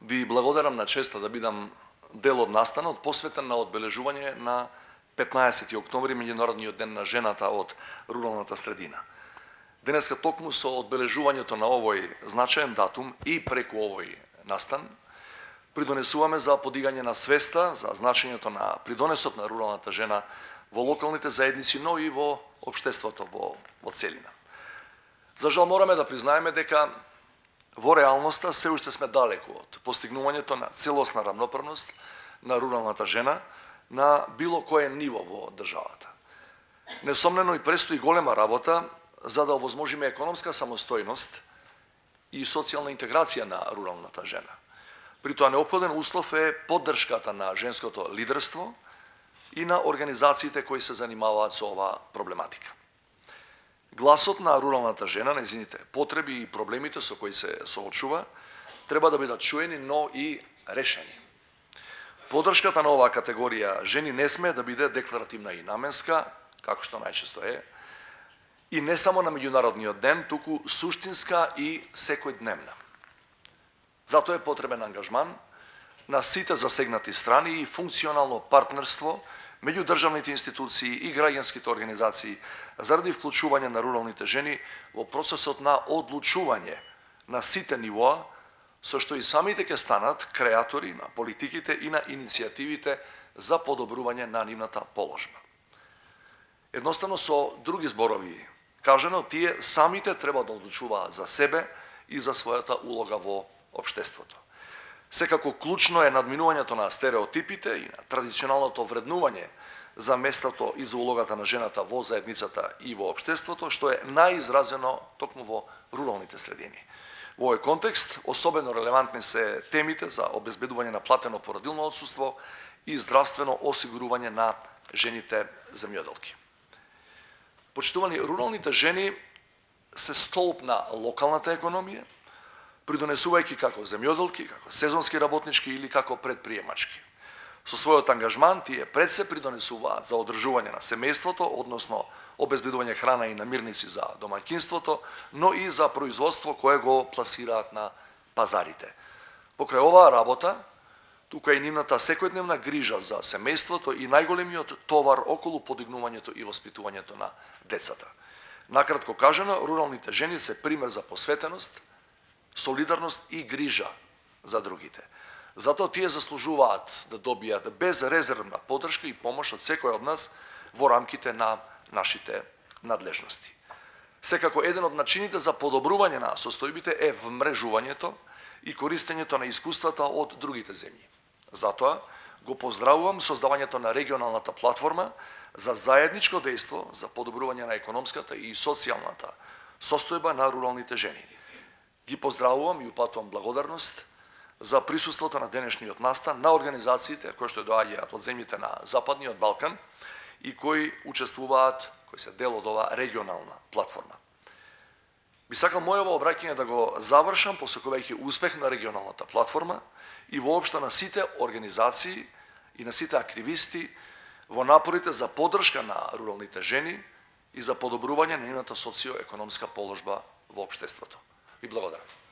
Ви благодарам на честа да бидам дел од настанот посветен на одбележување на 15. октомври, меѓународниот ден на жената од руралната средина. Денеска токму со одбележувањето на овој значаен датум и преку овој настан придонесуваме за подигање на свеста за значењето на придонесот на руралната жена во локалните заедници, но и во општеството во целина. За жал мораме да признаеме дека во реалноста се уште сме далеку од постигнувањето на целосна рамноправност на руралната жена на било кое ниво во државата. Несомнено и престои голема работа за да овозможиме економска самостојност и социјална интеграција на руралната жена. При тоа неопходен услов е поддршката на женското лидерство и на организациите кои се занимаваат со оваа проблематика. Гласот на руралната жена, нејзините потреби и проблемите со кои се соочува, треба да бидат чуени, но и решени. Поддршката на оваа категорија жени не сме да биде декларативна и наменска, како што најчесто е, и не само на меѓународниот ден, туку суштинска и секојдневна. Затоа е потребен ангажман на сите засегнати страни и функционално партнерство меѓу државните институции и граѓанските организации заради вклучување на руралните жени во процесот на одлучување на сите нивоа, со што и самите ќе станат креатори на политиките и на иницијативите за подобрување на нивната положба. Едноставно со други зборови кажано, тие самите треба да одлучуваат за себе и за својата улога во општеството. Секако клучно е надминувањето на стереотипите и на традиционалното вреднување за местото и за улогата на жената во заедницата и во општеството, што е најизразено токму во руралните средини. Во овој контекст, особено релевантни се темите за обезбедување на платено породилно отсуство и здравствено осигурување на жените земјоделки. Почитувани, руралните жени се столб на локалната економија, придонесувајќи како земјоделки, како сезонски работнички или како предприемачки. Со својот ангажман тие пред се придонесуваат за одржување на семејството, односно обезбедување храна и намирници за домаќинството, но и за производство кое го пласираат на пазарите. Покрај оваа работа, тука е нивната секојдневна грижа за семејството и најголемиот товар околу подигнувањето и воспитувањето на децата. Накратко кажано, руралните жени се пример за посветеност, солидарност и грижа за другите. Затоа тие заслужуваат да добијат безрезервна поддршка и помош од секој од нас во рамките на нашите надлежности. Секако еден од начините за подобрување на состојбите е вмрежувањето и користењето на искуствата од другите земји. Затоа го поздравувам создавањето на регионалната платформа за заедничко дејство за подобрување на економската и социјалната состојба на руралните жени. Ги поздравувам и упатувам благодарност за присуството на денешниот настан на организациите кои што доаѓаат од земјите на Западниот Балкан и кои учествуваат, кои се дел од оваа регионална платформа. Би сакал мојово обраќање да го завршам посакувајќи успех на регионалната платформа и воопшто на сите организации и на сите активисти во напорите за поддршка на руралните жени и за подобрување на нивната социјо-економска положба во општеството. И благодарам.